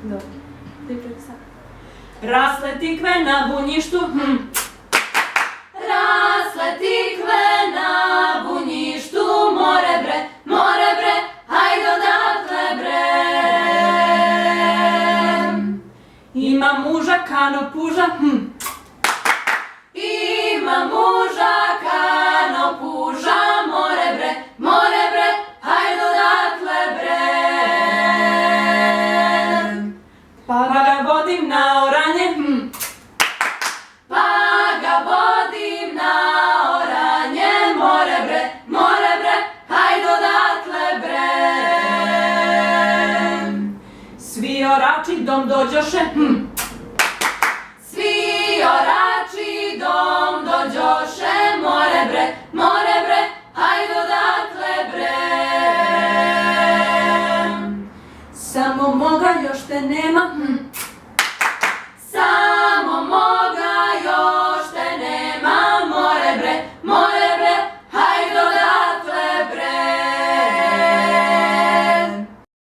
Dobro. Pričaj sad. Rasle tikve na bunjištu, Rasle tikve na bunjištu, more bre, hajde odatle bre. Ima muža kano puža, Ima muža kano puža, more bre, hajde odatle bre. Pa ga vodim na oranje, Pa ga vodim na oranje, more bre, hajde odatle bre. Svi orači dom dođoše, Svi orači dom dođoše, more bre, hajde odatle bre. Samo moga još te nema,